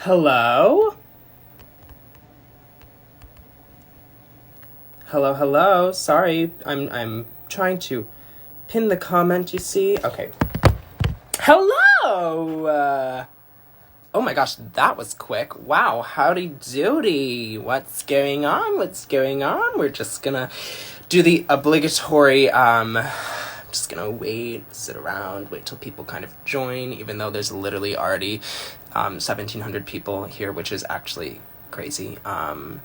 Hello? Hello, hello. Sorry, I'm trying to pin the comment, you see? Okay. Hello! Oh my gosh, that was quick. Wow, howdy doody. What's going on? What's going on? We're just gonna do the obligatory, just gonna wait, sit around, wait till people kind of join, even though there's literally already 1,700 people here, which is actually crazy. How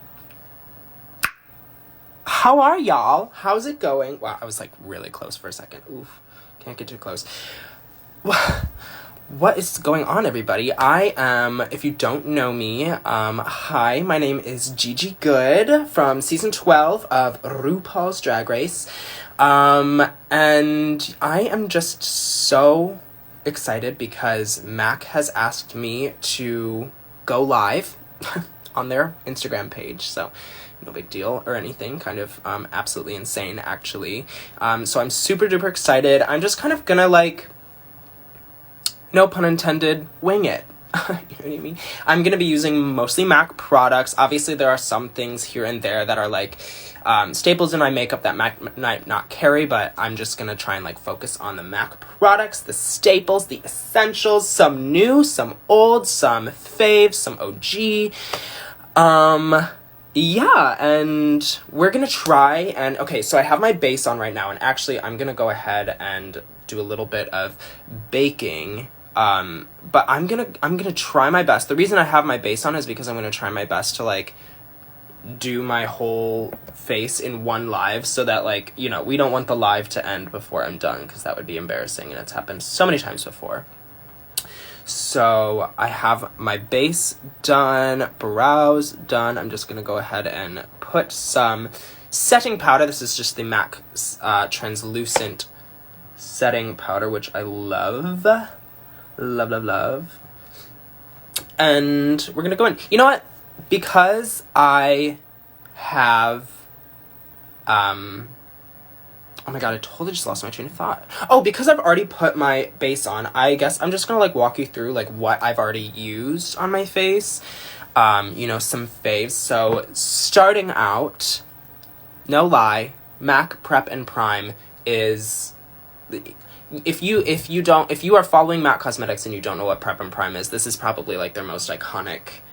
are y'all? How's it going? Wow, I was like really close for a second. Oof, can't get too close. What is going on, everybody? I am, if you don't know me, hi, my name is Gigi Goode from season 12 of RuPaul's Drag Race. And I am just so excited because Mac has asked me to go live on their Instagram page, so no big deal or anything, kind of absolutely insane, actually. So I'm super duper excited. I'm just kind of gonna, like, no pun intended, wing it. You know what I mean? I'm gonna be using mostly MAC products. Obviously, there are some things here and there that are, like, staples in my makeup that MAC might not carry, but I'm just gonna try and, like, focus on the MAC products, the staples, the essentials, some new, some old, some faves, some OG. Yeah, and we're gonna try and, okay, so I have my base on right now, and actually I'm gonna go ahead and do a little bit of baking. But I'm gonna try my best. The reason I have my base on is because I'm gonna try my best to, like, do my whole face in one live so that, like, you know, we don't want the live to end before I'm done, because that would be embarrassing, and it's happened so many times before. So I have my base done, brows done. I'm just gonna go ahead and put some setting powder. This is just the MAC translucent setting powder, which I love. Love, love, love. And we're gonna go in. You know what? Because I have, oh my god, I totally just lost my train of thought. Oh, because I've already put my base on, I guess I'm just gonna, like, walk you through, like, what I've already used on my face. You know, some faves. So, starting out, no lie, MAC Prep and Prime is... If you are following MAC Cosmetics and you don't know what Prep and Prime is, this is probably, like, their most iconic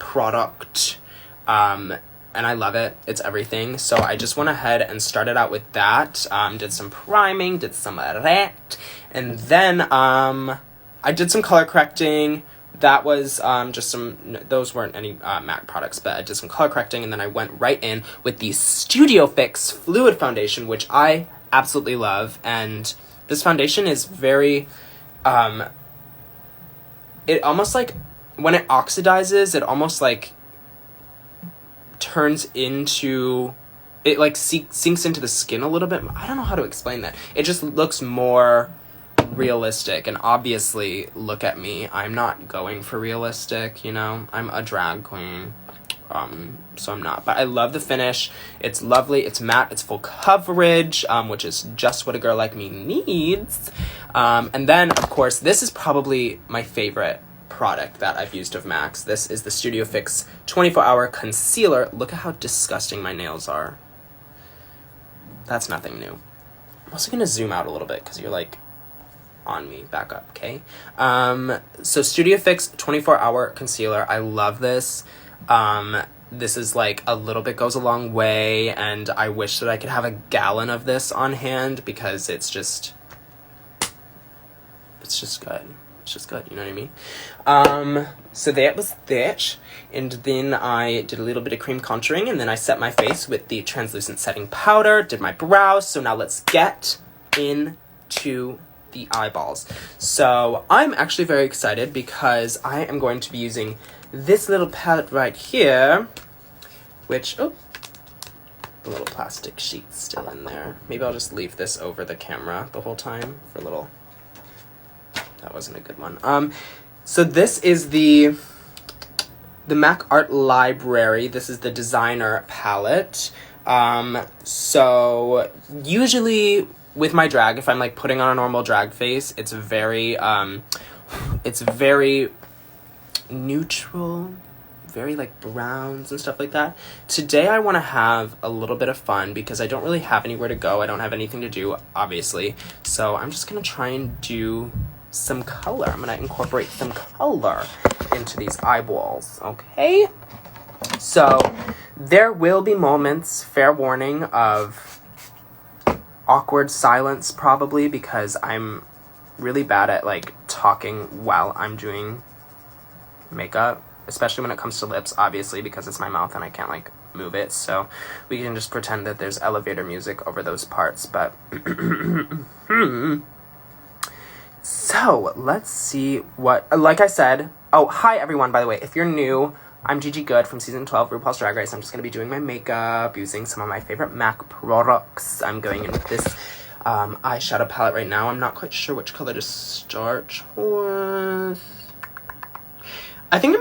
product. And I love it. It's everything. So I just went ahead and started out with that. Did some priming, did some red, and then I did some color correcting. That was just some, those weren't any MAC products, but I did some color correcting, and then I went right in with the Studio Fix Fluid Foundation, which I absolutely love. And this foundation is very, it almost, like, when it oxidizes, it almost, like, turns into, it, like, sinks into the skin a little bit. I don't know how to explain that. It just looks more realistic, and obviously, look at me. I'm not going for realistic, you know? I'm a drag queen, so I'm not. But I love the finish. It's lovely. It's matte. It's full coverage, which is just what a girl like me needs. And then, of course, this is probably my favorite product that I've used of MAC's. This is the Studio Fix 24-Hour Concealer. Look at how disgusting my nails are. That's nothing new. I'm also gonna zoom out a little bit because you're, like, on me. Back up, okay? So Studio Fix 24-Hour Concealer. I love this. This is, like, a little bit goes a long way, and I wish that I could have a gallon of this on hand because it's just good. It's just good, you know what I mean? So that was that, and then I did a little bit of cream contouring, and then I set my face with the translucent setting powder, did my brows. So now let's get into the eyeballs. So I'm actually very excited because I am going to be using this little palette right here, which, oh, the little plastic sheet's still in there. Maybe I'll just leave this over the camera the whole time for a little... That wasn't a good one. So this is the MAC Art Library. This is the designer palette. So usually with my drag, if I'm, like, putting on a normal drag face, it's very neutral, very like browns and stuff like that. Today I want to have a little bit of fun because I don't really have anywhere to go. I don't have anything to do, obviously. So I'm just going to try and do some color. I'm going to incorporate some color into these eyeballs, okay? So there will be moments, fair warning, of awkward silence probably because I'm really bad at like talking while I'm doing makeup, especially when it comes to lips, obviously, because it's my mouth and I can't like move it. So we can just pretend that there's elevator music over those parts. But so let's see what, like I said, oh, hi everyone, by the way. If you're new, I'm Gigi Goode from season 12 RuPaul's Drag Race. I'm just going to be doing my makeup using some of my favorite MAC products. I'm going in with this eyeshadow palette right now. I'm not quite sure which color to start with. I think I'm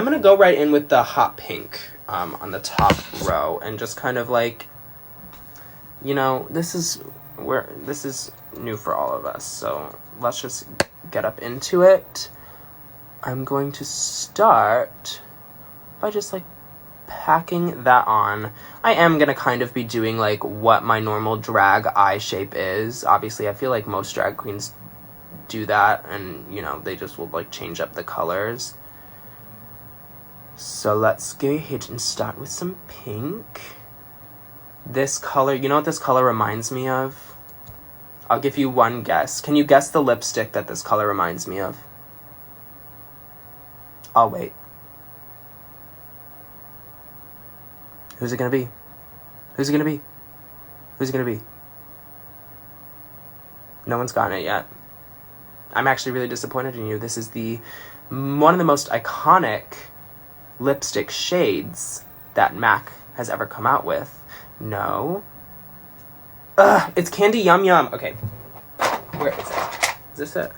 gonna go right in with the hot pink on the top row and just kind of like, you know, this is new for all of us. So let's just get up into it. I'm going to start by just like packing that on. I am gonna kind of be doing like what my normal drag eye shape is. Obviously, I feel like most drag queens do that, and you know, they just will like change up the colors. So let's go ahead and start with some pink. This color, you know what this color reminds me of? I'll give you one guess. Can you guess the lipstick that this color reminds me of? I'll wait. Who's it gonna be? Who's it gonna be? Who's it gonna be? No one's gotten it yet. I'm actually really disappointed in you. This is one of the most iconic lipstick shades that MAC has ever come out with. No. Ugh, it's Candy Yum Yum. Okay. Where is it? Is this it?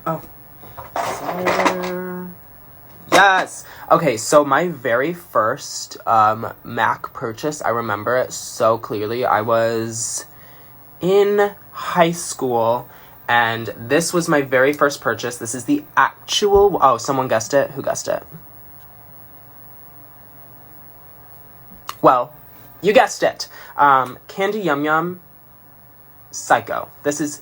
Oh. Cider. Yes! Okay, so my very first MAC purchase, I remember it so clearly. I was in high school, and this was my very first purchase. This is the actual... Oh, someone guessed it? Who guessed it? Well, you guessed it. Candy Yum Yum Psycho. This is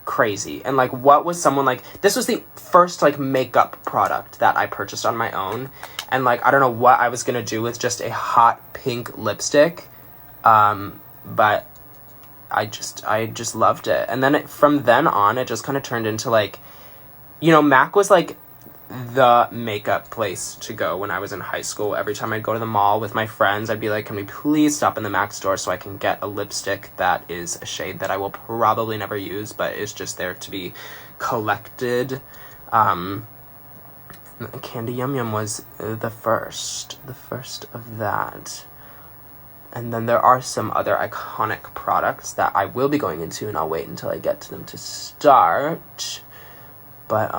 crazy. And like, what was someone like... This was the first like makeup product that I purchased on my own. And like, I don't know what I was gonna do with just a hot pink lipstick. But I just loved it. And then from then on, it just kind of turned into like... You know, MAC was like the makeup place to go when I was in high school. Every time I'd go to the mall with my friends, I'd be like, can we please stop in the MAC store so I can get a lipstick that is a shade that I will probably never use, but is just there to be collected. Candy Yum Yum was the first of that. And then there are some other iconic products that I will be going into, and I'll wait until I get to them to start. But,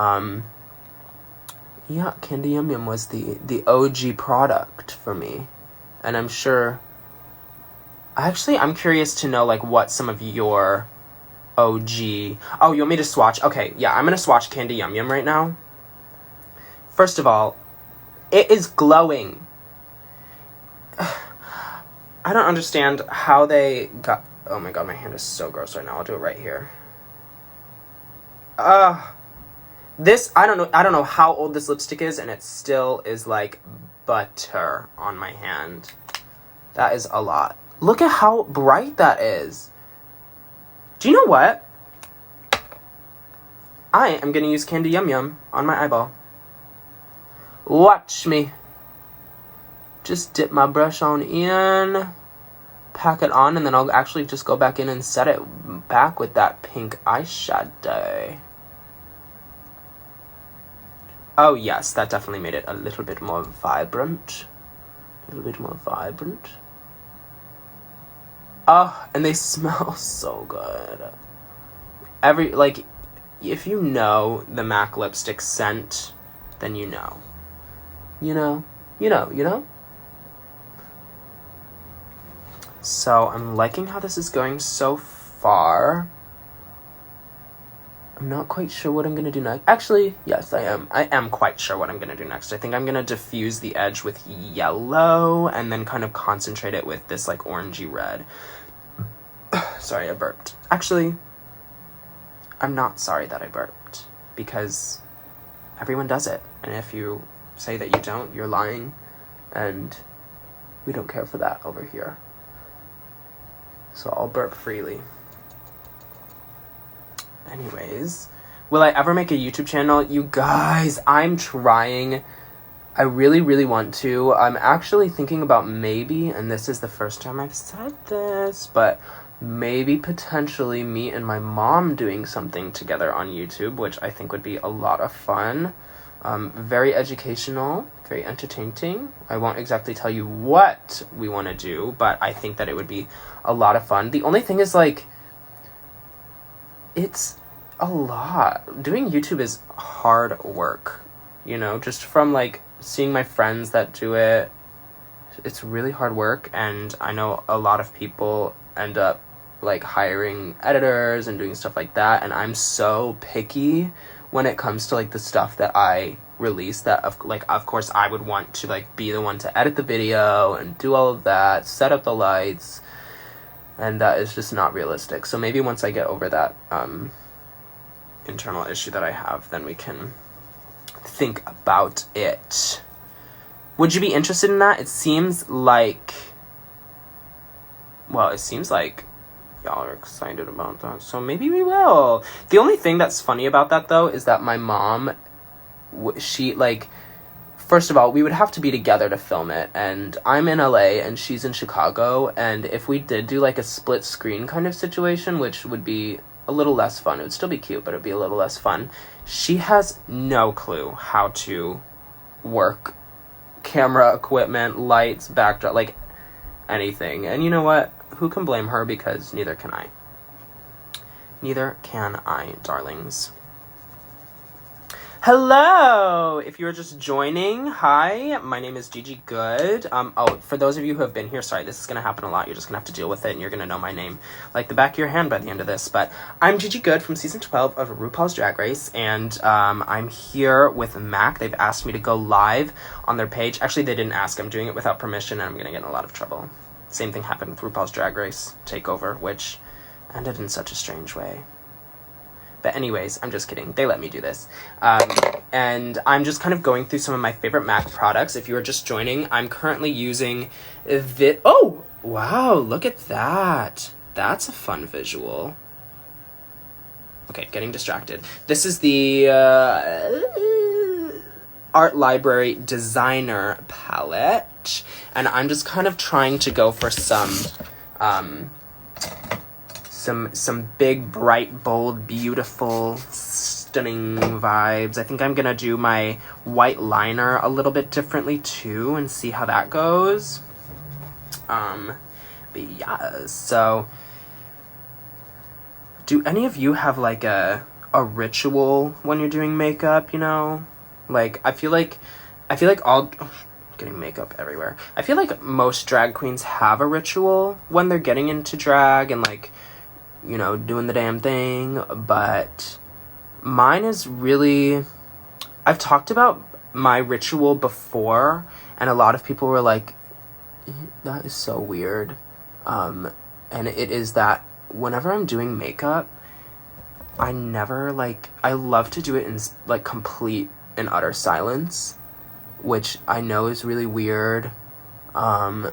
yeah, Candy Yum Yum was the OG product for me. And I'm sure... Actually, I'm curious to know, like, what some of your OG... Oh, you want me to swatch? Okay, yeah, I'm gonna swatch Candy Yum Yum right now. First of all, it is glowing. I don't understand how they got... Oh my god, my hand is so gross right now. I'll do it right here. This, I don't know how old this lipstick is, and it still is like butter on my hand. That is a lot. Look at how bright that is. Do you know what? I am going to use Candy Yum Yum on my eyeball. Watch me. Just dip my brush on in, pack it on, and then I'll actually just go back in and set it back with that pink eyeshadow. Oh yes, that definitely made it a little bit more vibrant. Oh, and they smell so good. If you know the MAC lipstick scent, then you know. You know? So, I'm liking how this is going so far. I'm not quite sure what I'm going to do next. Actually, yes, I am. I am quite sure what I'm going to do next. I think I'm going to diffuse the edge with yellow and then kind of concentrate it with this, like, orangey red. Sorry, I burped. Actually, I'm not sorry that I burped, because everyone does it. And if you say that you don't, you're lying, and we don't care for that over here. So I'll burp freely. Anyways, will I ever make a YouTube channel? You guys, I'm trying. I really, really want to. I'm actually thinking about maybe, and this is the first time I've said this, but maybe potentially me and my mom doing something together on YouTube, which I think would be a lot of fun. Very educational, very entertaining. I won't exactly tell you what we want to do, but I think that it would be a lot of fun. The only thing is, like, it's a lot. Doing YouTube is hard work, you know, just from, like, seeing my friends that do it. It's really hard work, and I know a lot of people end up, like, hiring editors and doing stuff like that, and I'm so picky when it comes to, like, the stuff that I release, that, of course, I would want to, like, be the one to edit the video and do all of that, set up the lights, and that is just not realistic. So maybe once I get over that internal issue that I have, then we can think about it. Would you be interested in that? It seems like y'all are excited about that, so maybe we will. The only thing that's funny about that, though, is that my mom, she, like, first of all, we would have to be together to film it, and I'm in LA and she's in Chicago, and if we did do, like, a split screen kind of situation, which would be a little less fun, it would still be cute, but it would be a little less fun, she has no clue how to work camera equipment, lights, backdrop, like, anything. And you know what? Who can blame her, because neither can I. Neither can I, darlings. Hello! If you're just joining, hi, my name is Gigi Goode. For those of you who have been here, sorry, this is going to happen a lot. You're just going to have to deal with it, and you're going to know my name like the back of your hand by the end of this. But I'm Gigi Goode from Season 12 of RuPaul's Drag Race, and I'm here with Mac. They've asked me to go live on their page. Actually, they didn't ask. I'm doing it without permission, and I'm going to get in a lot of trouble. Same thing happened with RuPaul's Drag Race Takeover, which ended in such a strange way. But anyways, I'm just kidding. They let me do this. And I'm just kind of going through some of my favorite MAC products. If you are just joining, I'm currently using oh, wow, look at that. That's a fun visual. Okay, getting distracted. This is the Art Library Designer palette. And I'm just kind of trying to go for some big, bright, bold, beautiful, stunning vibes. I think I'm gonna do my white liner a little bit differently too and see how that goes. But yeah, so do any of you have like a ritual when you're doing makeup, you know? Like, I feel like all getting makeup everywhere. I feel like most drag queens have a ritual when they're getting into drag and, like, you know, doing the damn thing, but mine is really, I've talked about my ritual before, and a lot of people were like, that is so weird, and it is that whenever I'm doing makeup, I never, like, I love to do it in, like, complete and utter silence, which I know is really weird. I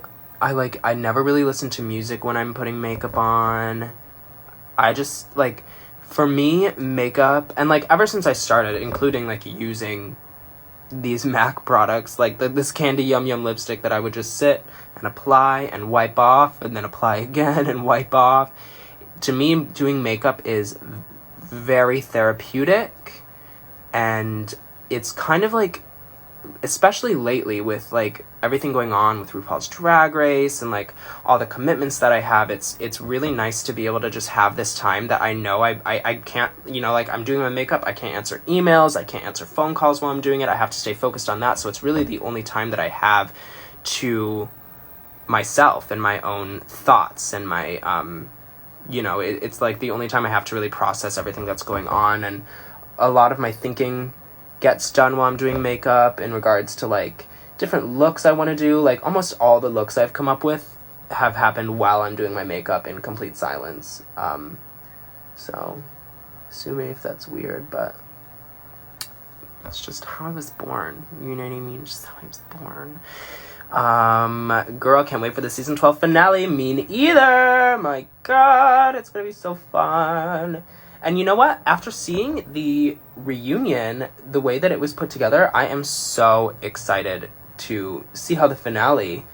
never really listen to music when I'm putting makeup on. I just, like, for me, makeup, and, like, ever since I started, including, like, using these MAC products, like, this Candy Yum Yum lipstick that I would just sit and apply and wipe off, and then apply again and wipe off. To me, doing makeup is very therapeutic, and it's kind of, like, especially lately with, like, everything going on with RuPaul's Drag Race and, like, all the commitments that I have, it's really nice to be able to just have this time that I know I can't, you know, like, I'm doing my makeup, I can't answer emails, I can't answer phone calls while I'm doing it, I have to stay focused on that, so it's really the only time that I have to myself and my own thoughts and my, you know, it's like the only time I have to really process everything that's going on, and a lot of my thinking gets done while I'm doing makeup in regards to like different looks I want to do. Like almost all the looks I've come up with have happened while I'm doing my makeup in complete silence. So sue me if that's weird, but that's just how I was born. You know what I mean? Just how I was born. Girl, can't wait for the season 12 finale. Me either. My God, it's gonna be so fun. And you know what? After seeing the reunion, the way that it was put together, I am so excited to see how the finale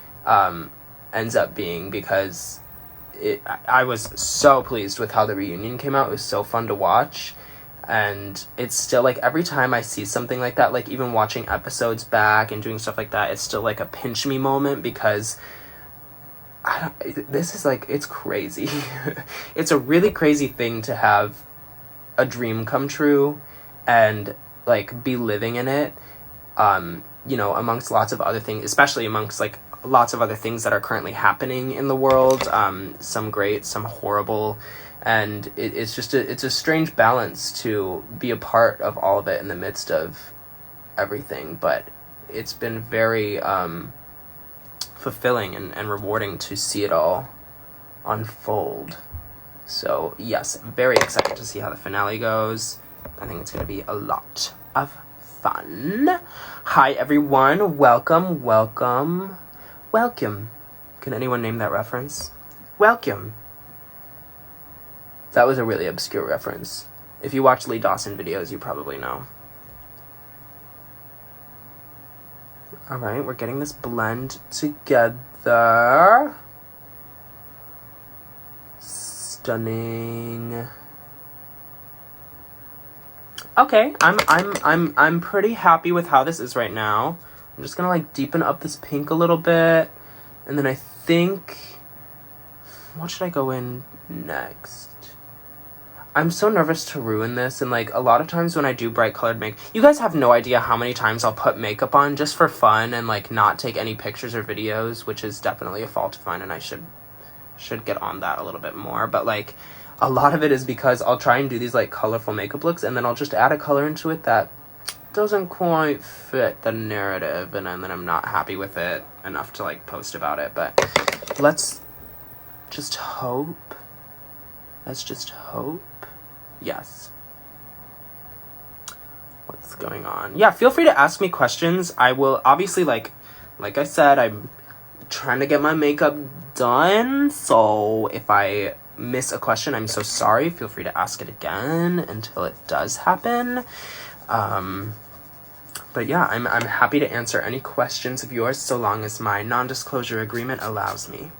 ends up being, because I was so pleased with how the reunion came out. It was so fun to watch. And it's still like every time I see something like that, like even watching episodes back and doing stuff like that, it's still like a pinch me moment, because this is like, it's crazy. It's a really crazy thing to have a dream come true and like be living in it, you know, amongst lots of other things, especially amongst like lots of other things that are currently happening in the world, some great, some horrible. And it's just it's a strange balance to be a part of all of it in the midst of everything. But it's been very fulfilling and rewarding to see it all unfold. So, yes, very excited to see how the finale goes. I think it's going to be a lot of fun. Hi, everyone. Welcome, welcome, welcome. Can anyone name that reference? Welcome. That was a really obscure reference. If you watch Lee Dawson videos, you probably know. Alright, we're getting this blend together. Stunning. Okay, I'm pretty happy with how this is right now. I'm just gonna like deepen up this pink a little bit. And then I think, what should I go in next? I'm so nervous to ruin this, and like a lot of times when I do bright colored makeup, you guys have no idea how many times I'll put makeup on just for fun and like not take any pictures or videos, which is definitely a fault of mine, and I should get on that a little bit more. But like a lot of it is because I'll try and do these like colorful makeup looks, and then I'll just add a color into it that doesn't quite fit the narrative, and then I'm not happy with it enough to like post about it. But let's just hope. Let's just hope. Yes. What's going on? Yeah, feel free to ask me questions. I will obviously, like I said, I'm trying to get my makeup done. So if I miss a question, I'm so sorry. Feel free to ask it again until it does happen. But yeah, I'm happy to answer any questions of yours so long as my non-disclosure agreement allows me.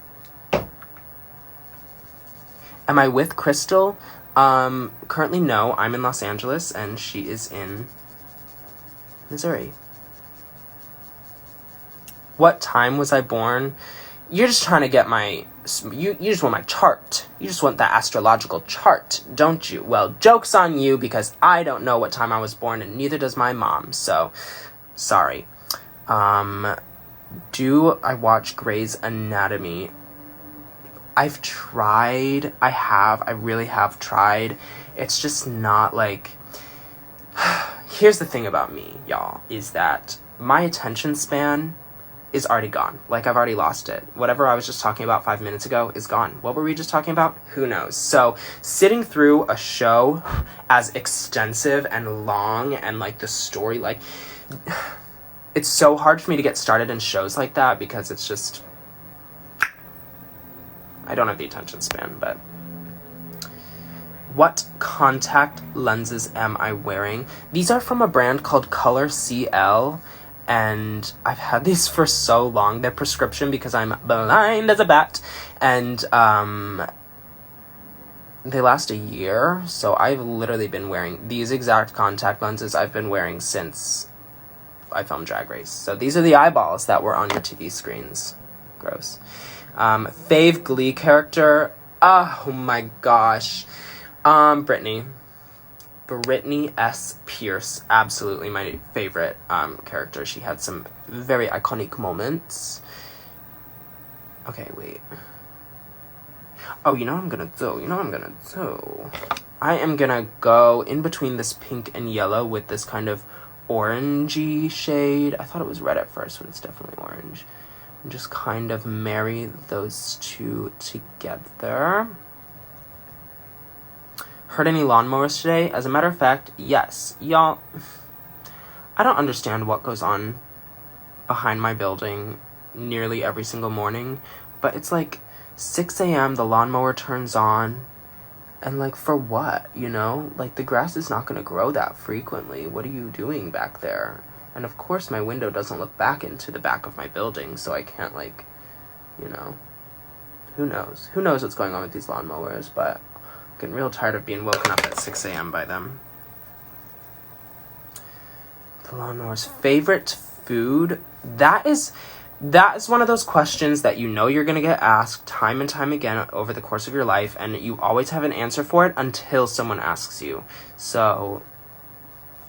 Am I with Crystal? Currently no. I'm in Los Angeles and she is in Missouri. What time was I born? You're just trying to get my... You just want my chart. You just want that astrological chart, don't you? Well, joke's on you, because I don't know what time I was born, and neither does my mom, so... Sorry. Do I watch Grey's Anatomy? I've tried. I really have tried. It's just not like... Here's the thing about me, y'all, is that my attention span is already gone. Like, I've already lost it. Whatever I was just talking about 5 minutes ago is gone. What were we just talking about? Who knows? So, sitting through a show as extensive and long and, like, the story, like... It's so hard for me to get started in shows like that because it's just... I don't have the attention span, but... What contact lenses am I wearing? These are from a brand called Color CL, and I've had these for so long. They're prescription because I'm blind as a bat, and they last a year, so I've literally been wearing these exact contact lenses I've been wearing since I filmed Drag Race. So these are the eyeballs that were on your TV screens. Gross. Fave Glee character. Oh my gosh. Brittany S. Pierce, absolutely my favorite character. She had some very iconic moments. Okay, wait. Oh, you know what I'm gonna do? I am gonna go in between this pink and yellow with this kind of orangey shade. I thought it was red at first, but it's definitely orange. And just kind of marry those two together. Heard any lawnmowers today? As a matter of fact, yes. Y'all, I don't understand what goes on behind my building nearly every single morning, but it's like 6 a.m. the lawnmower turns on, and like, for what, you know? Like, the grass is not going to grow that frequently. What are you doing back there? And of course my window doesn't look back into the back of my building, so I can't, like, you know, who knows what's going on with these lawnmowers, but I'm getting real tired of being woken up at 6 a.m. by them. The lawnmowers. Favorite food? That is one of those questions that you know you're going to get asked time and time again over the course of your life, and you always have an answer for it until someone asks you. So,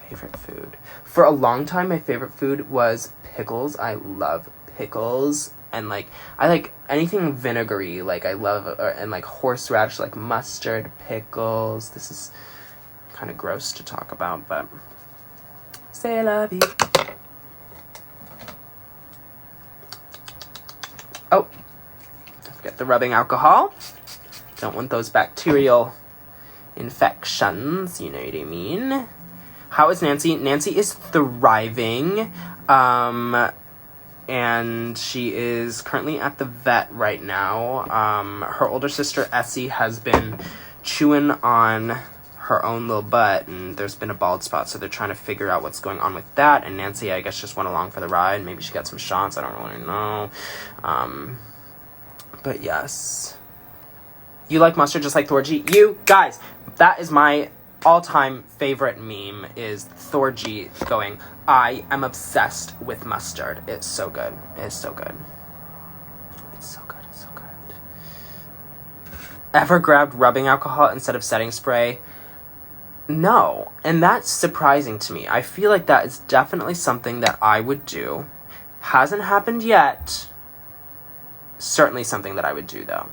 favorite food. For a long time, my favorite food was pickles. I love pickles. And, like, I like anything vinegary. Like, I love, and, like, horseradish, like, mustard, pickles. This is kind of gross to talk about, but c'est la vie. Oh, don't forget the rubbing alcohol. Don't want those bacterial infections, you know what I mean? How is Nancy? Nancy is thriving, and she is currently at the vet right now. Her older sister, Essie, has been chewing on her own little butt, and there's been a bald spot, so they're trying to figure out what's going on with that, and Nancy, I guess, just went along for the ride. Maybe she got some shots, I don't really know. But yes. You like mustard just like Thorgy? You guys, that is my all-time favorite meme, is Thorgy going, I am obsessed with mustard. It's so good. It's so good. It's so good. It's so good. Ever grabbed rubbing alcohol instead of setting spray? No. And that's surprising to me. I feel like that is definitely something that I would do. Hasn't happened yet. Certainly something that I would do, though.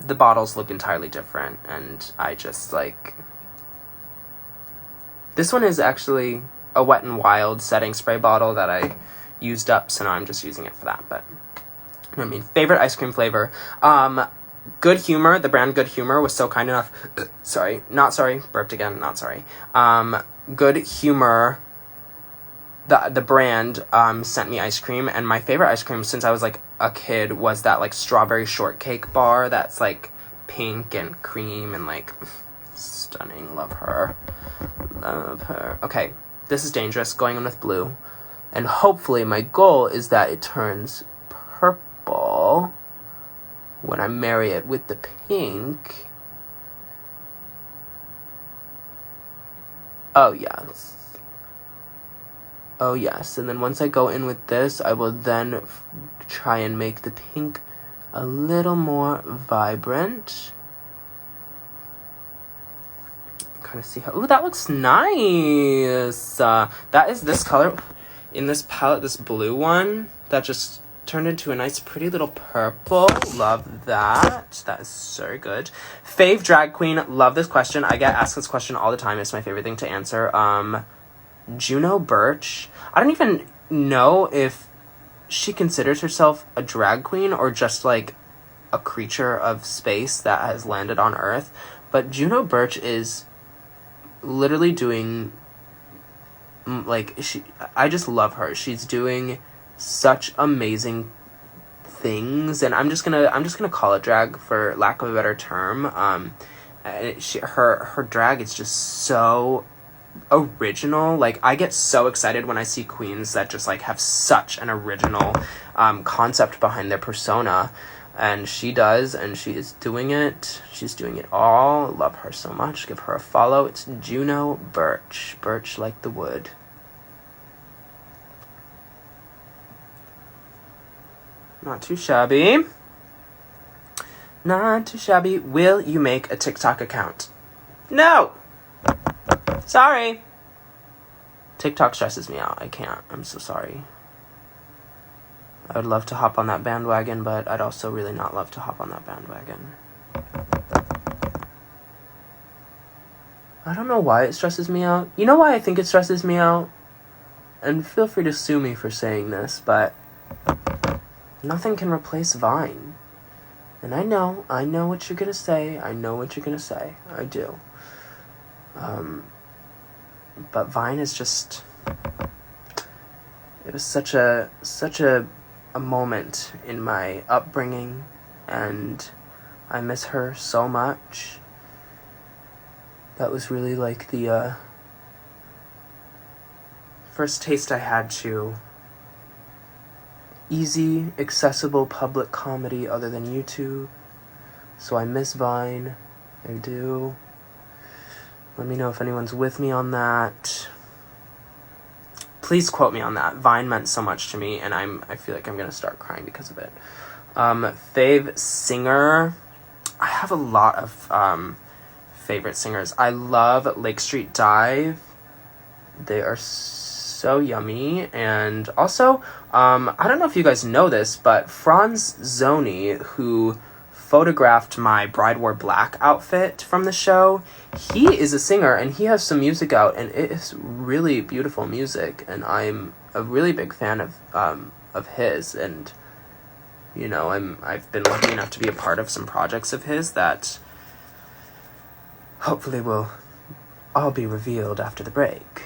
The bottles look entirely different, and I just, like... This one is actually a Wet n Wild setting spray bottle that I used up, so now I'm just using it for that, but... You know what I mean? Favorite ice cream flavor. Good Humor, the brand Good Humor, was so kind enough... burped again, not sorry. Good Humor... The brand sent me ice cream, and my favorite ice cream since I was like a kid was that like strawberry shortcake bar that's like pink and cream and like stunning. Love her. Okay, this is dangerous. Going in with blue, and hopefully my goal is that it turns purple when I marry it with the pink. Oh yes. Oh, yes. And then once I go in with this, I will then try and make the pink a little more vibrant. Kind of see how... Ooh, that looks nice. That is this color. In this palette, this blue one, that just turned into a nice, pretty little purple. Love that. That is so good. Fave drag queen. Love this question. I get asked this question all the time. It's my favorite thing to answer. Juno Birch. I don't even know if she considers herself a drag queen or just like a creature of space that has landed on Earth. But Juno Birch is literally doing I just love her. She's doing such amazing things, and I'm just gonna call it drag for lack of a better term. Her drag is just so original. Like, I get so excited when I see queens that just like have such an original concept behind their persona, and she does, and she is doing it. She's doing it all. Love her so much. Give her a follow. It's Juno Birch. Birch like the wood. Not too shabby. Not too shabby. Will you make a TikTok account? No! Sorry. TikTok stresses me out. I can't. I'm so sorry. I would love to hop on that bandwagon, but I'd also really not love to hop on that bandwagon. I don't know why it stresses me out. You know why I think it stresses me out? And feel free to sue me for saying this, but nothing can replace Vine. And I know what you're gonna say. I do. But Vine is just... It was such a moment in my upbringing, and I miss her so much. That was really like the first taste I had to easy, accessible public comedy other than YouTube. So I miss Vine. I do. Let me know if anyone's with me on that. Please quote me on that. Vine meant so much to me, and I feel like I'm gonna start crying because of it. Fave singer. I have a lot of favorite singers. I love Lake Street Dive. They are so yummy. And also, I don't know if you guys know this, but Franz Zoni, who photographed my Bride Wore Black outfit from the show, he is a singer, and he has some music out, and it is really beautiful music, and I'm a really big fan of his, and you know, I've been lucky enough to be a part of some projects of his that hopefully will all be revealed after the break.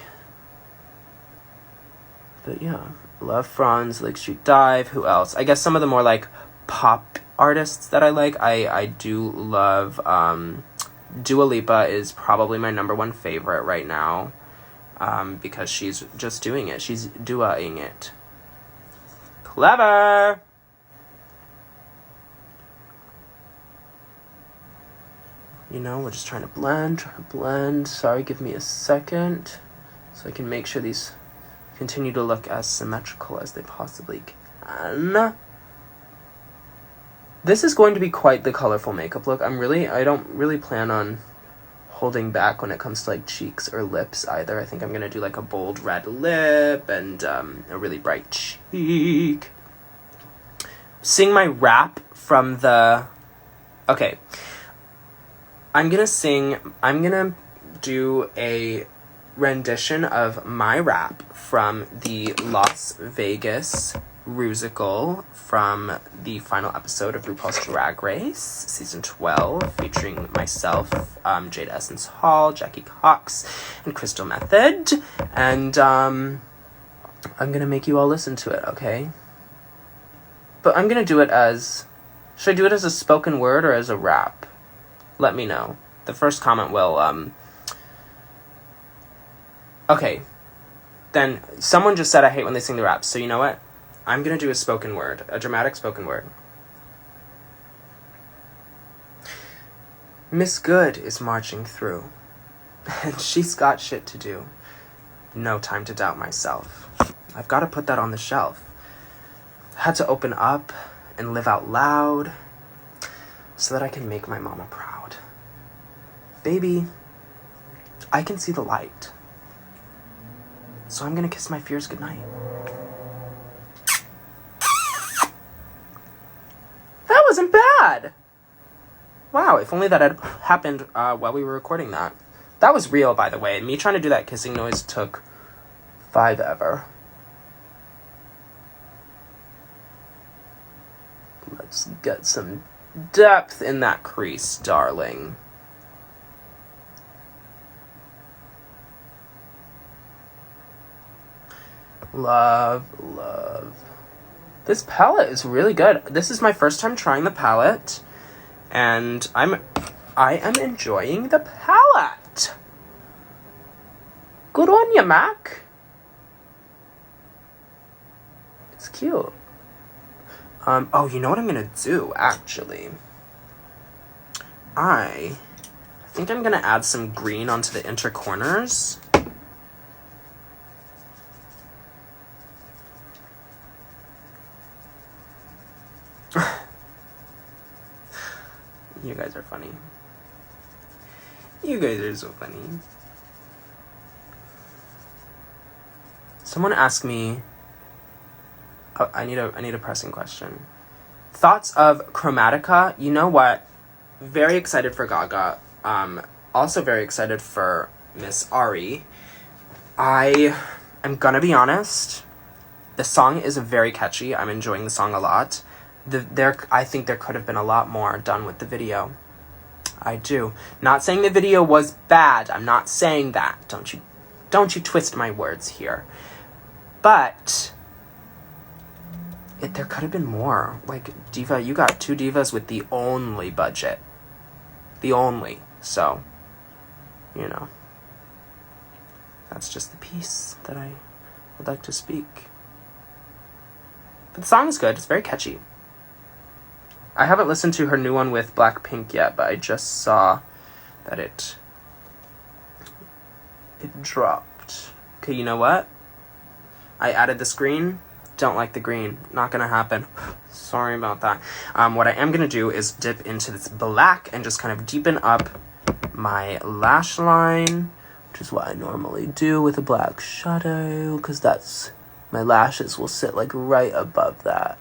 But yeah, love Franz, Lake Street Dive. Who else? I guess some of the more like pop artists that I like. I do love Dua Lipa is probably my number one favorite right now, because she's just doing it. She's doing it. Clever. You know, we're just trying to blend. Sorry, give me a second so I can make sure these continue to look as symmetrical as they possibly can. This is going to be quite the colorful makeup look. I don't really plan on holding back when it comes to like cheeks or lips either. I think I'm going to do like a bold red lip and a really bright cheek. Sing my rap from the... Okay. I'm going to do a rendition of my rap from the Las Vegas Rusical from the final episode of RuPaul's Drag Race, Season 12, featuring myself, Jade Essence Hall, Jackie Cox, and Crystal Method. And I'm going to make you all listen to it, okay? But I'm going to do it as... Should I do it as a spoken word or as a rap? Let me know. The first comment will, Okay. Then, someone just said I hate when they sing the raps, so you know what? I'm gonna do a spoken word. A dramatic spoken word. Miss Good is marching through, and she's got shit to do. No time to doubt myself. I've gotta put that on the shelf. Had to open up and live out loud so that I can make my mama proud. Baby, I can see the light. So I'm gonna kiss my fears goodnight. That wasn't bad! Wow, if only that had happened while we were recording that. That was real, by the way. Me trying to do that kissing noise took 5 ever. Let's get some depth in that crease, darling. Love. This palette is really good. This is my first time trying the palette, and I am enjoying the palette. Good on you, Mac. It's cute. Oh, you know what I'm gonna do, actually? I think I'm gonna add some green onto the inner corners. You guys are funny. You guys are so funny. Someone asked me, I need a pressing question. Thoughts of Chromatica? You know what? Very excited for Gaga. Also very excited for Miss Ari. I am gonna be honest. The song is very catchy. I'm enjoying the song a lot. I think there could have been a lot more done with the video. I do. Not saying the video was bad. I'm not saying that. Don't you twist my words here. But there could have been more. Like, Diva, you got 2 divas with the only budget. The only. So, you know. That's just the piece that I would like to speak. But the song is good. It's very catchy. I haven't listened to her new one with Blackpink yet, but I just saw that it dropped. Okay, you know what? I added this green. Don't like the green. Not gonna happen. Sorry about that. What I am gonna do is dip into this black and just kind of deepen up my lash line, which is what I normally do with a black shadow, because that's, my lashes will sit like right above that.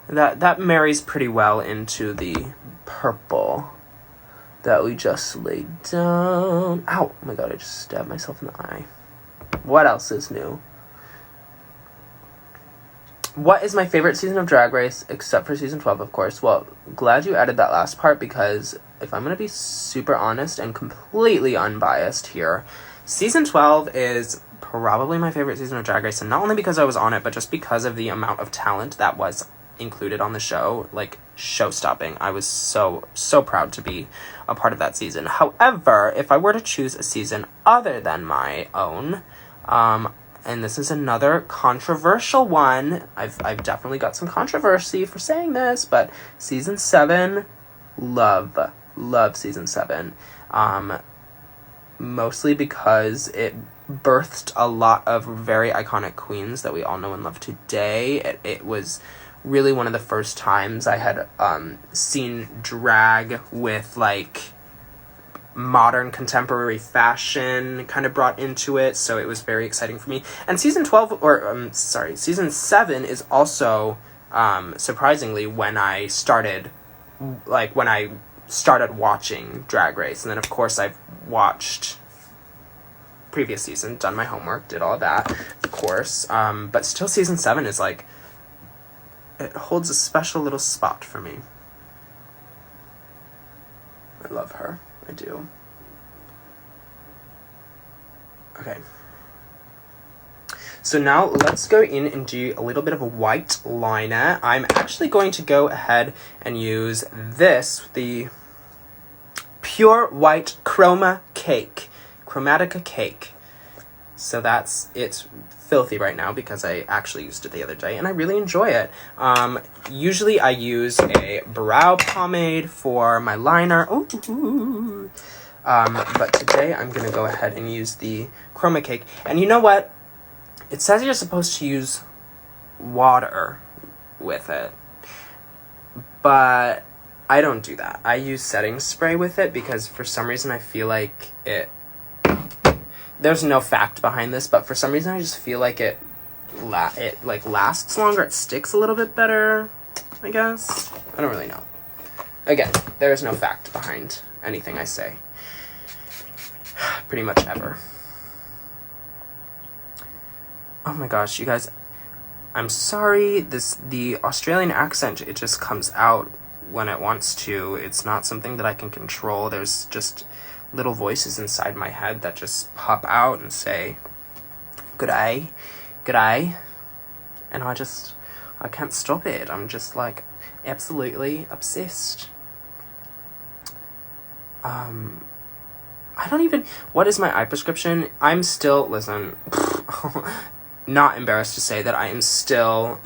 That marries pretty well into the purple that we just laid down. Ow! Oh my god, I just stabbed myself in the eye. What else is new? What is my favorite season of Drag Race, except for season 12, of course? Well, glad you added that last part, because if I'm going to be super honest and completely unbiased here, season 12 is probably my favorite season of Drag Race, and not only because I was on it, but just because of the amount of talent that was included on the show. Like, show-stopping. I was so proud to be a part of that season. However, if I were to choose a season other than my own, and this is another controversial one, I've definitely got some controversy for saying this, but season 7, love season 7. Mostly because it birthed a lot of very iconic queens that we all know and love today. It was really one of the first times I had seen drag with, like, modern contemporary fashion kind of brought into it, so it was very exciting for me. And season 7 is also surprisingly when I started watching Drag Race. And then of course I've watched previous season, done my homework, did all that, of course, but still season 7 is like, it holds a special little spot for me. I love her. I do. Okay. So now let's go in and do a little bit of a white liner. I'm actually going to go ahead and use this, the Pure White Chromatica Cake. So it's filthy right now because I actually used it the other day and I really enjoy it. Usually I use a brow pomade for my liner. Ooh. But today I'm going to go ahead and use the Chroma Cake. And you know what? It says you're supposed to use water with it. But I don't do that. I use setting spray with it because for some reason I feel like there's no fact behind this, but for some reason I just feel like it lasts longer, it sticks a little bit better, I guess. I don't really know. Again, there's no fact behind anything I say. Pretty much ever. Oh my gosh, you guys, I'm sorry, the Australian accent, it just comes out when it wants to. It's not something that I can control. There's just little voices inside my head that just pop out and say, "G'day, g'day," and I can't stop it. I'm just like absolutely obsessed. I don't even, what is my eye prescription? I'm still, listen, not embarrassed to say that I am still,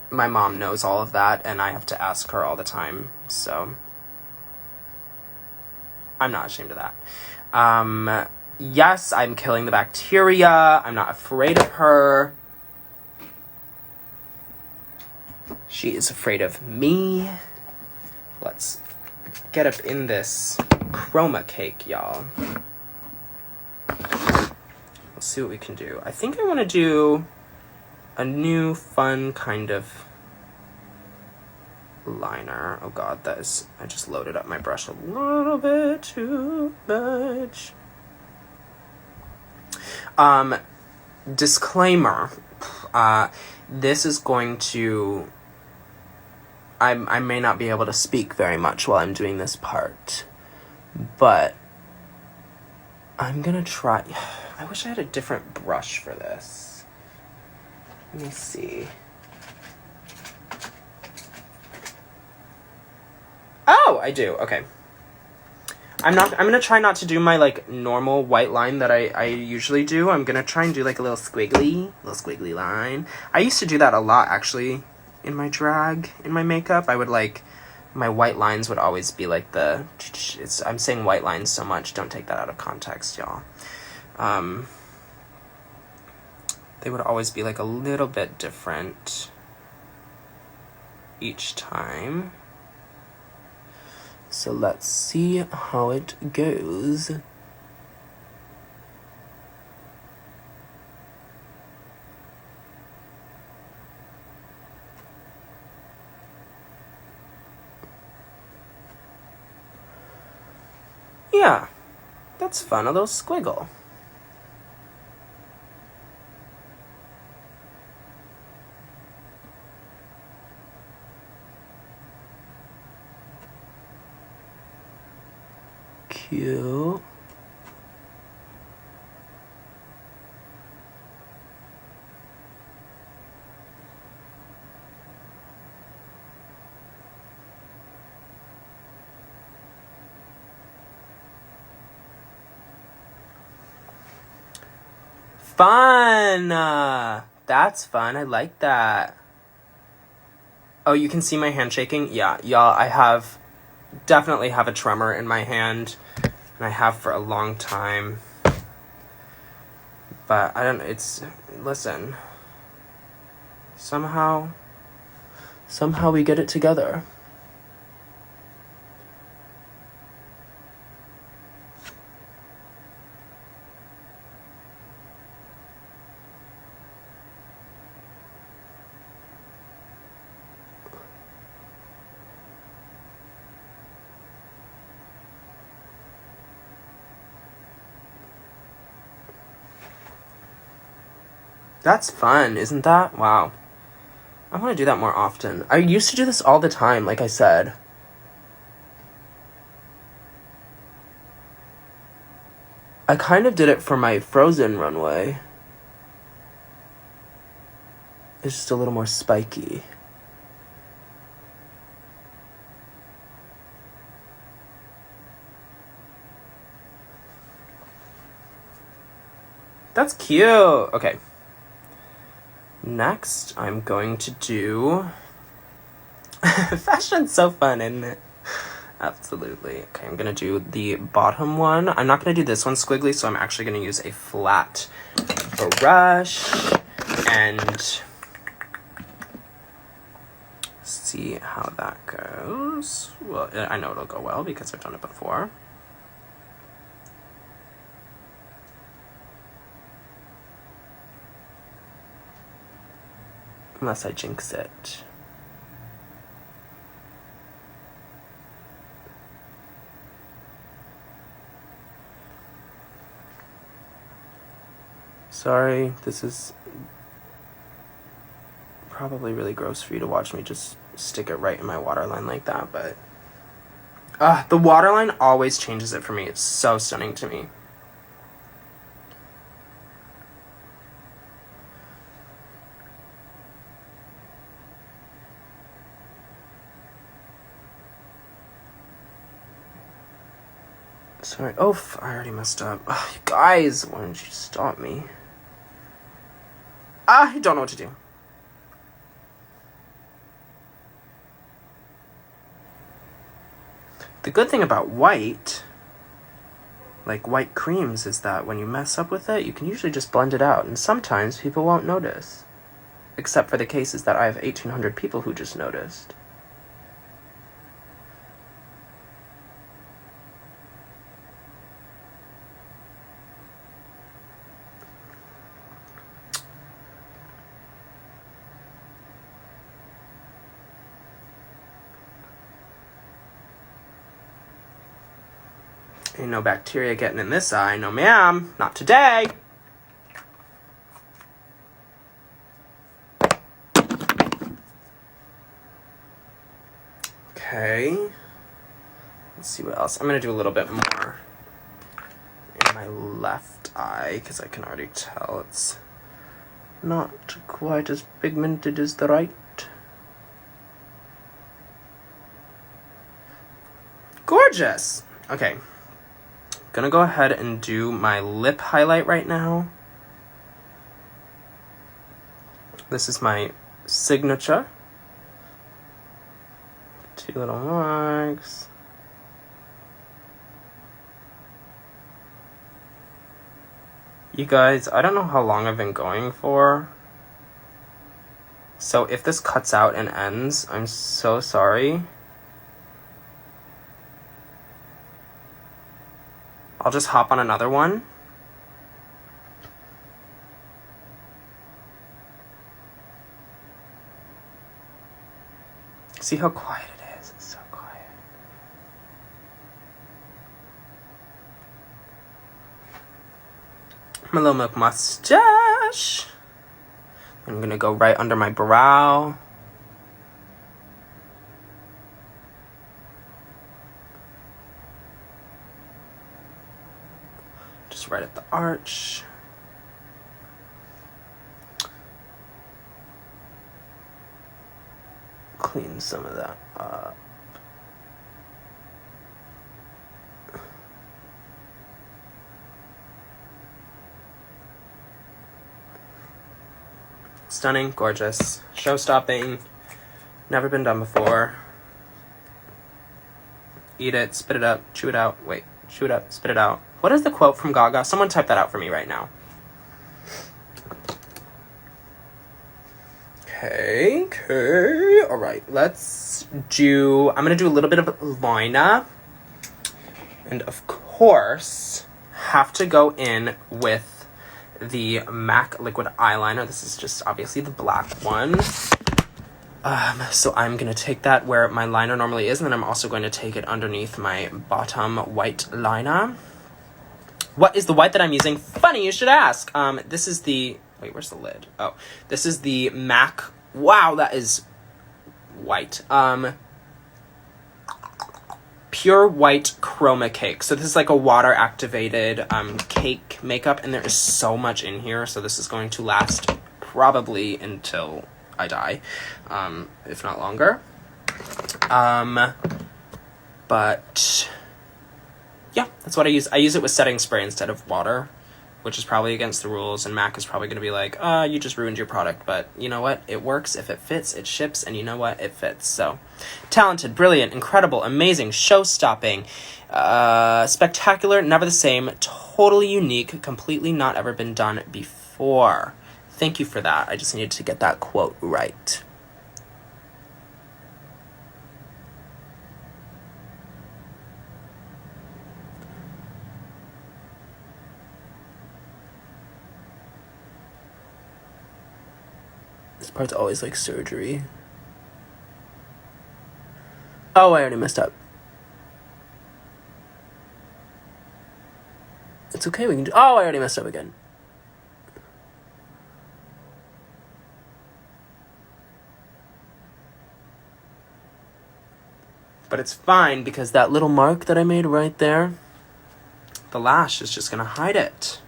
my mom knows all of that and I have to ask her all the time, so I'm not ashamed of that. Yes, I'm killing the bacteria. I'm not afraid of her. She is afraid of me. Let's get up in this chroma cake, y'all. Let's see what we can do. I think I want to do a new fun kind of liner. Oh god, I just loaded up my brush a little bit too much. Disclaimer. This is going to... I may not be able to speak very much while I'm doing this part, but I'm gonna try... I wish I had a different brush for this. Let me see. Oh, I do. Okay. I'm gonna try not to do my, like, normal white line that I usually do. I'm gonna try and do, like, a little squiggly line. I used to do that a lot, actually, in my drag, in my makeup. I would, like, my white lines would always be, like, I'm saying white lines so much, don't take that out of context, y'all. They would always be, like, a little bit different each time. So let's see how it goes. Yeah, that's fun, a little squiggle. Cute. Fun! That's fun. I like that. Oh, you can see my hand shaking? Yeah, y'all, definitely have a tremor in my hand, and I have for a long time. But listen. Somehow we get it together. That's fun, isn't that? Wow. I want to do that more often. I used to do this all the time, like I said. I kind of did it for my Frozen runway. It's just a little more spiky. That's cute. Okay. Next, I'm going to do... Fashion's so fun, isn't it? Absolutely. Okay, I'm going to do the bottom one. I'm not going to do this one squiggly, so I'm actually going to use a flat brush and see how that goes. Well, I know it'll go well because I've done it before. Unless I jinx it. Sorry, this is probably really gross for you to watch me just stick it right in my waterline like that, but... the waterline always changes it for me. It's so stunning to me. Sorry. Oh, I already messed up. You guys, why don't you stop me? I don't know what to do. The good thing about white, like white creams, is that when you mess up with it, you can usually just blend it out, and sometimes people won't notice. Except for the cases that I have 1,800 people who just noticed. Ain't no bacteria getting in this eye. No, ma'am. Not today. Okay. Let's see what else. I'm going to do a little bit more in my left eye because I can already tell it's not quite as pigmented as the right. Gorgeous! Okay. Gonna go ahead and do my lip highlight right now. This is my signature. 2 little marks. You guys, I don't know how long I've been going for. So if this cuts out and ends, I'm so sorry. I'll just hop on another one. See how quiet it is? It's so quiet. My little milk mustache. I'm gonna go right under my brow. Just right at the arch. Clean some of that up. Stunning, gorgeous, show-stopping, never been done before. Eat it, spit it up, chew it out. Wait, chew it up, spit it out. What is the quote from Gaga? Someone type that out for me right now. Okay. All right, let's do... I'm going to do a little bit of liner. And of course, have to go in with the MAC liquid eyeliner. This is just obviously the black one. So I'm going to take that where my liner normally is, and then I'm also going to take it underneath my bottom white liner. What is the white that I'm using? Funny, you should ask. This is the... Wait, where's the lid? Oh, this is the MAC... Wow, that is white. Pure White Chroma Cake. So this is like a water-activated cake makeup, and there is so much in here, so this is going to last probably until I die, if not longer. But yeah, that's what I use. I use it with setting spray instead of water, which is probably against the rules, and MAC is probably going to be like, you just ruined your product, but you know what? It works. If it fits, it ships, and you know what? It fits. So, talented, brilliant, incredible, amazing, show-stopping, spectacular, never the same, totally unique, completely not ever been done before. Thank you for that. I just needed to get that quote right. This part's always like surgery. Oh, I already messed up. It's okay, we can do... Oh, I already messed up again. But it's fine because that little mark that I made right there, the lash is just gonna hide it.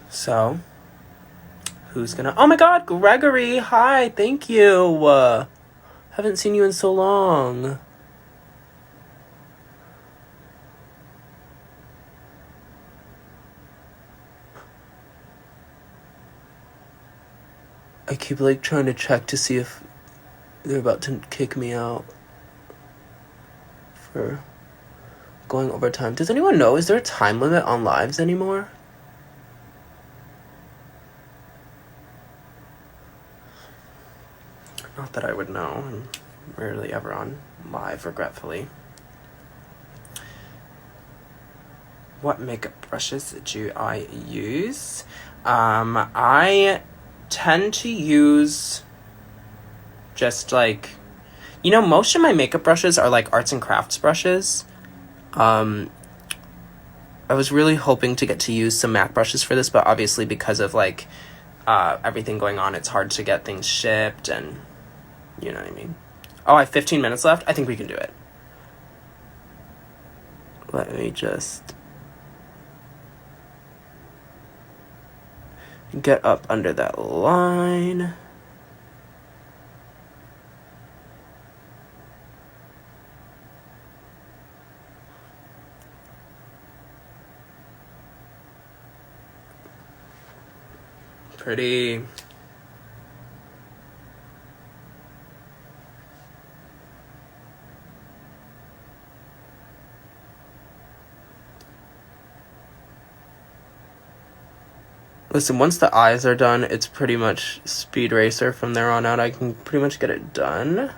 So, who's gonna... Oh my god, Gregory! Hi, thank you! Haven't seen you in so long. I keep like trying to check to see if they're about to kick me out for going over time. Does anyone know, is there a time limit on lives anymore? Not that I would know. I'm rarely ever on live, regretfully. What makeup brushes do I use? I tend to use just like, you know, most of my makeup brushes are like arts and crafts brushes. I was really hoping to get to use some MAC brushes for this, but obviously because of like everything going on, it's hard to get things shipped, and you know what I mean. Oh, I have 15 minutes left. I think we can do it. Let me just get up under that line. Pretty. Listen, once the eyes are done, it's pretty much Speed Racer from there on out. I can pretty much get it done.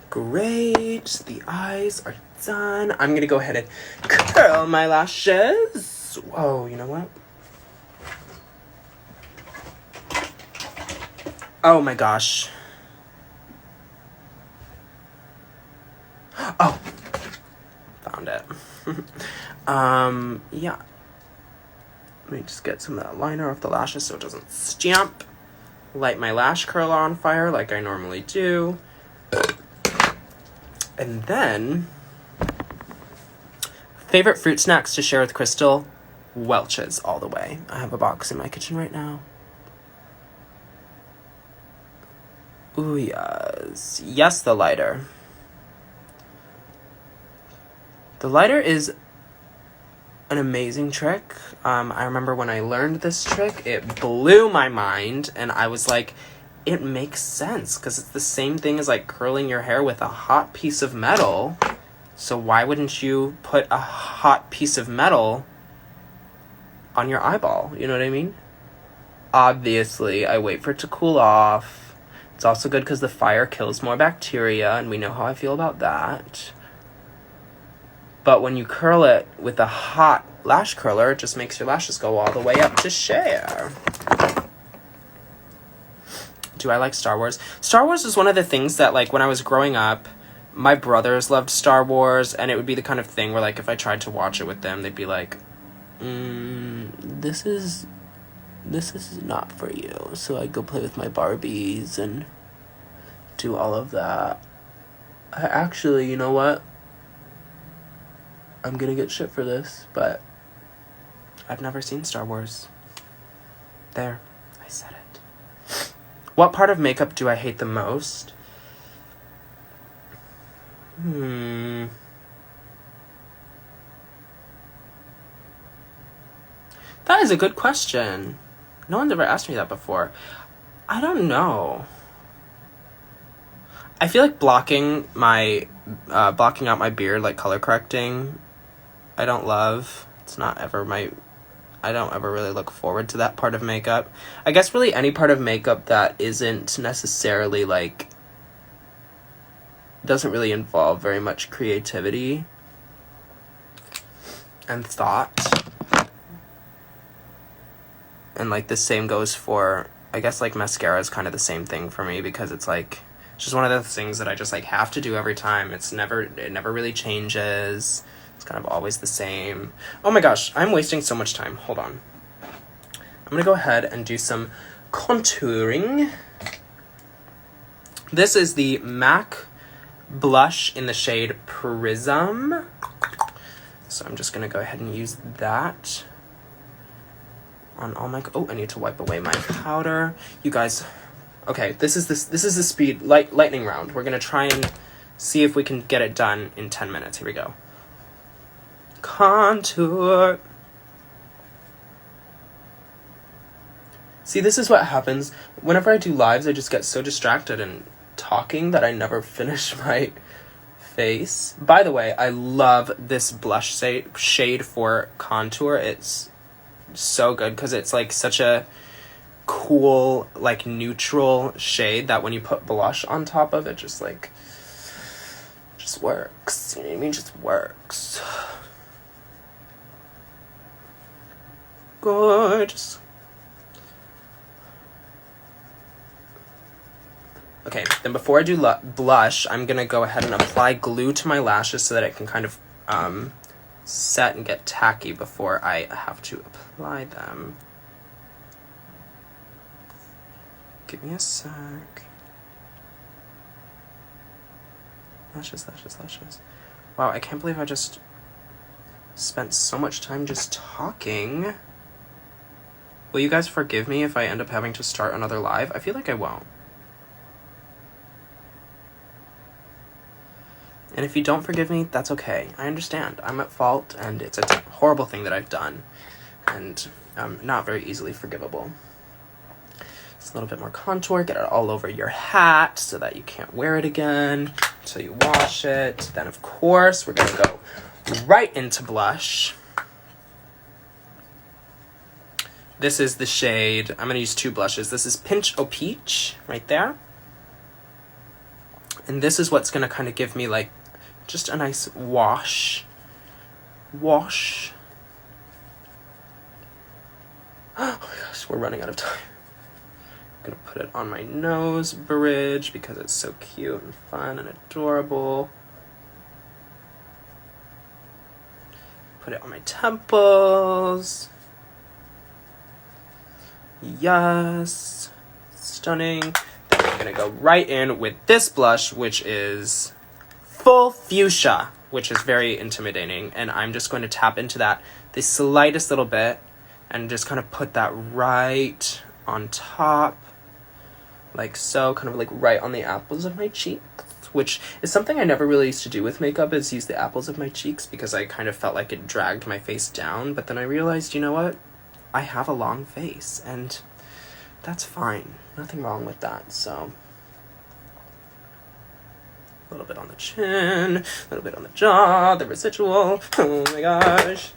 Great. The eyes are done. I'm going to go ahead and curl my lashes. Whoa, you know what? Oh my gosh. Oh. Found it. Yeah. Let me just get some of that liner off the lashes so it doesn't stamp. Light my lash curler on fire like I normally do. And then, favorite fruit snacks to share with Crystal? Welch's all the way. I have a box in my kitchen right now. Ooh, yes. Yes, the lighter. The lighter is an amazing trick. I remember when I learned this trick, it blew my mind, and I was like, it makes sense, because it's the same thing as like curling your hair with a hot piece of metal. So why wouldn't you put a hot piece of metal on your eyeball? You know what I mean? Obviously, I wait for it to cool off. It's also good because the fire kills more bacteria, and we know how I feel about that. But when you curl it with a hot lash curler, it just makes your lashes go all the way up to share. Do I like Star Wars? Star Wars is one of the things that, like, when I was growing up, my brothers loved Star Wars, and it would be the kind of thing where, like, if I tried to watch it with them, they'd be like, this is not for you. So I'd go play with my Barbies and do all of that. Actually, you know what? I'm gonna get shit for this, but I've never seen Star Wars. There, I said it. What part of makeup do I hate the most? That is a good question. No one's ever asked me that before. I don't know. I feel like blocking out my beard, like color correcting, I don't love. It's not ever I don't ever really look forward to that part of makeup. I guess really any part of makeup that isn't necessarily like, doesn't really involve very much creativity and thought. And like the same goes for, I guess like mascara is kind of the same thing for me, because it's like, it's just one of those things that I just like have to do every time. It never really changes. It's kind of always the same. Oh my gosh, I'm wasting so much time. Hold on. I'm gonna go ahead and do some contouring. This is the MAC blush in the shade Prism. So I'm just gonna go ahead and use that on all my, I need to wipe away my powder. You guys, okay, this is the speed lightning round. We're gonna try and see if we can get it done in 10 minutes. Here we go. Contour. See, this is what happens whenever I do lives. I just get so distracted and talking that I never finish my face. By the way, I love this blush shade for contour. It's so good because it's like such a cool, like neutral shade that when you put blush on top of it, just works. You know what I mean? Just works. gorgeous. Okay, then before I do blush, I'm gonna go ahead and apply glue to my lashes so that it can kind of set and get tacky before I have to apply them. Give me a sec. Lashes, lashes, lashes. Wow, I can't believe I just spent so much time just talking. Will you guys forgive me if I end up having to start another live? I feel like I won't. And if you don't forgive me, that's okay. I understand. I'm at fault, and it's a horrible thing that I've done. And I'm not very easily forgivable. Just a little bit more contour. Get it all over your hat so that you can't wear it again until you wash it. Then, of course, we're going to go right into blush. This is the shade. I'm going to use 2 blushes. This is Pinch O Peach right there. And this is what's going to kind of give me, like, just a nice wash. Wash. Oh my gosh, we're running out of time. I'm going to put it on my nose bridge because it's so cute and fun and adorable. Put it on my temples. Yes. Stunning. Then I'm going to go right in with this blush, which is Full Fuchsia, which is very intimidating. And I'm just going to tap into that the slightest little bit and just kind of put that right on top. Like so, kind of like right on the apples of my cheeks, which is something I never really used to do with makeup, is use the apples of my cheeks because I kind of felt like it dragged my face down. But then I realized, you know what? I have a long face and that's fine. Nothing wrong with that. So a little bit on the chin, a little bit on the jaw, the residual. Oh my gosh.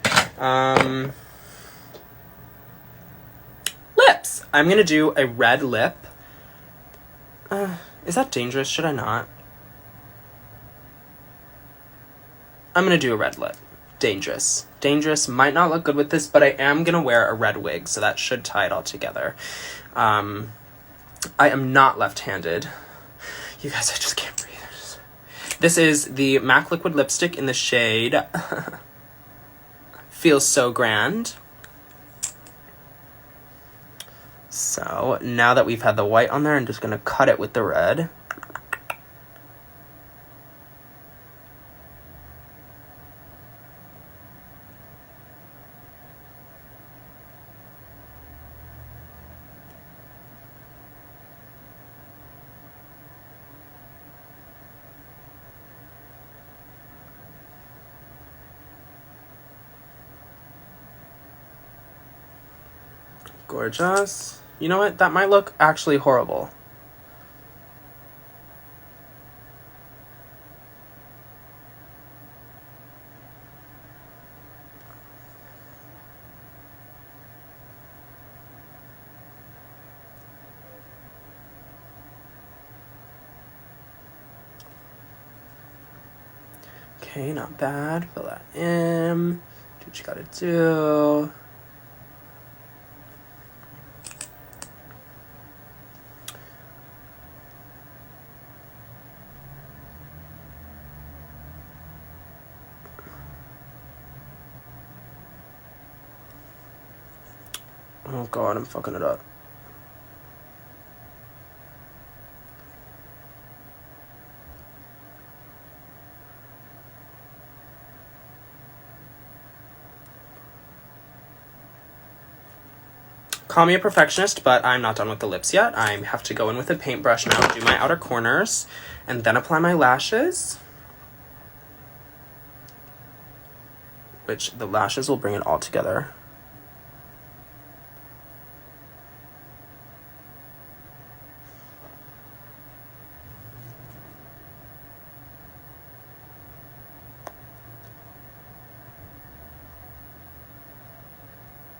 Lips. I'm going to do a red lip. Is that dangerous? Should I not? I'm going to do a red lip. Dangerous. Dangerous. Might not look good with this, but I am going to wear a red wig, so that should tie it all together. I am not left-handed. You guys, I just can't breathe. This is the MAC Liquid Lipstick in the shade Feels So Grand. So, now that we've had the white on there, I'm just going to cut it with the red. Gorgeous. You know what? That might look actually horrible. Okay, not bad. Fill that in. Do what you gotta do. Oh god, I'm fucking it up. Call me a perfectionist, but I'm not done with the lips yet. I have to go in with a paintbrush now, do my outer corners, and then apply my lashes. Which the lashes will bring it all together.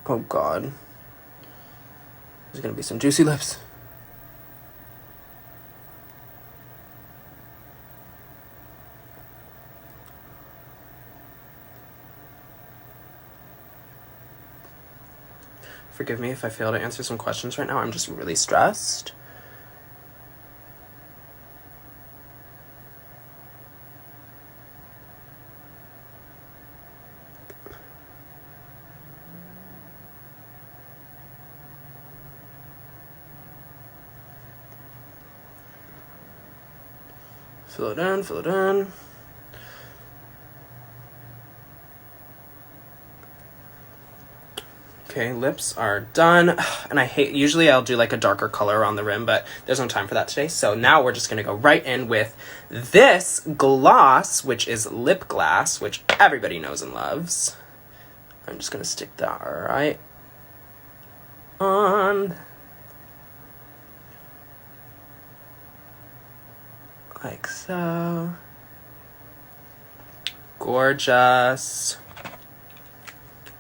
Oh god. There's gonna be some juicy lips. Forgive me if I fail to answer some questions right now. I'm just really stressed. Fill it in, fill it in. Okay, lips are done. And usually I'll do like a darker color on the rim, but there's no time for that today. So now we're just gonna go right in with this gloss, which is lip glass, which everybody knows and loves. I'm just gonna stick that right on. Like so. Gorgeous.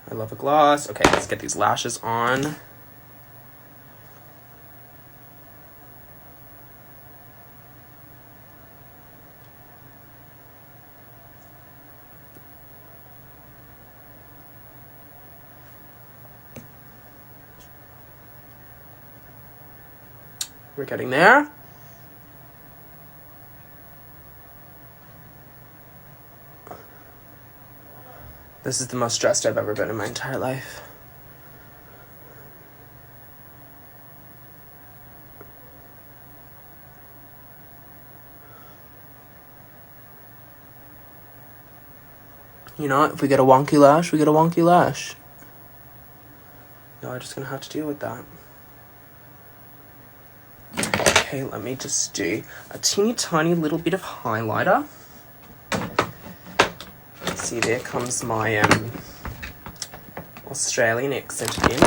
I love a gloss. Okay, let's get these lashes on. We're getting there. This is the most stressed I've ever been in my entire life. You know what? If we get a wonky lash, we get a wonky lash. Y'all are just gonna have to deal with that. Okay, let me just do a teeny tiny little bit of highlighter. See, there comes my Australian accent again.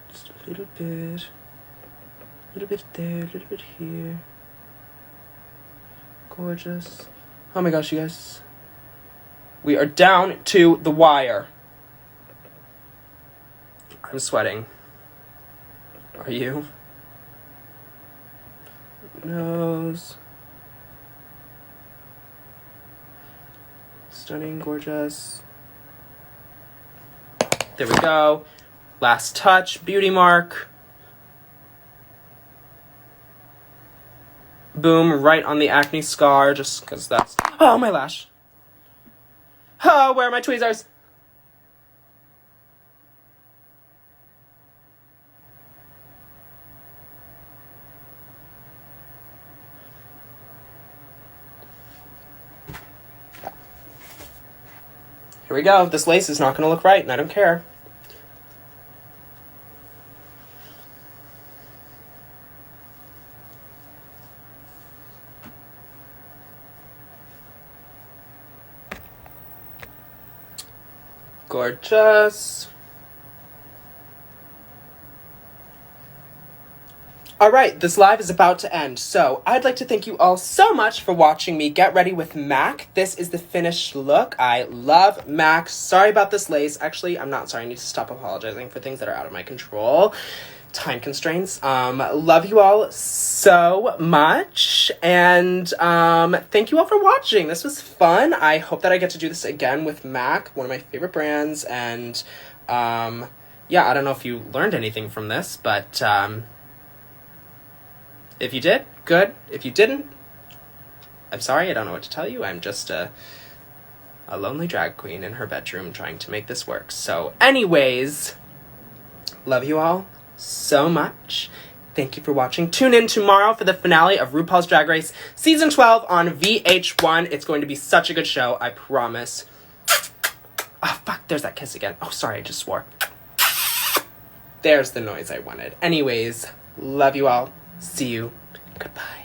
Just a little bit there, a little bit here. Gorgeous. Oh my gosh, you guys. We are down to the wire. I'm sweating. Are you? Nose. Stunning, gorgeous. There we go. Last touch, beauty mark. Boom, right on the acne scar, just because that's... Oh, my lash. Oh, where are my tweezers? Here we go. This lace is not going to look right, and I don't care. Gorgeous. Alright, this live is about to end, so I'd like to thank you all so much for watching me get ready with MAC. This is the finished look. I love MAC. Sorry about this lace. Actually, I'm not sorry. I need to stop apologizing for things that are out of my control. Time constraints. Love you all so much, and thank you all for watching. This was fun. I hope that I get to do this again with MAC, one of my favorite brands, and yeah, I don't know if you learned anything from this, but if you did, good. If you didn't, I'm sorry, I don't know what to tell you. I'm just a lonely drag queen in her bedroom trying to make this work. So anyways, love you all so much. Thank you for watching. Tune in tomorrow for the finale of RuPaul's Drag Race Season 12 on VH1. It's going to be such a good show, I promise. Oh, fuck, there's that kiss again. Oh, sorry, I just swore. There's the noise I wanted. Anyways, love you all. See you. Goodbye.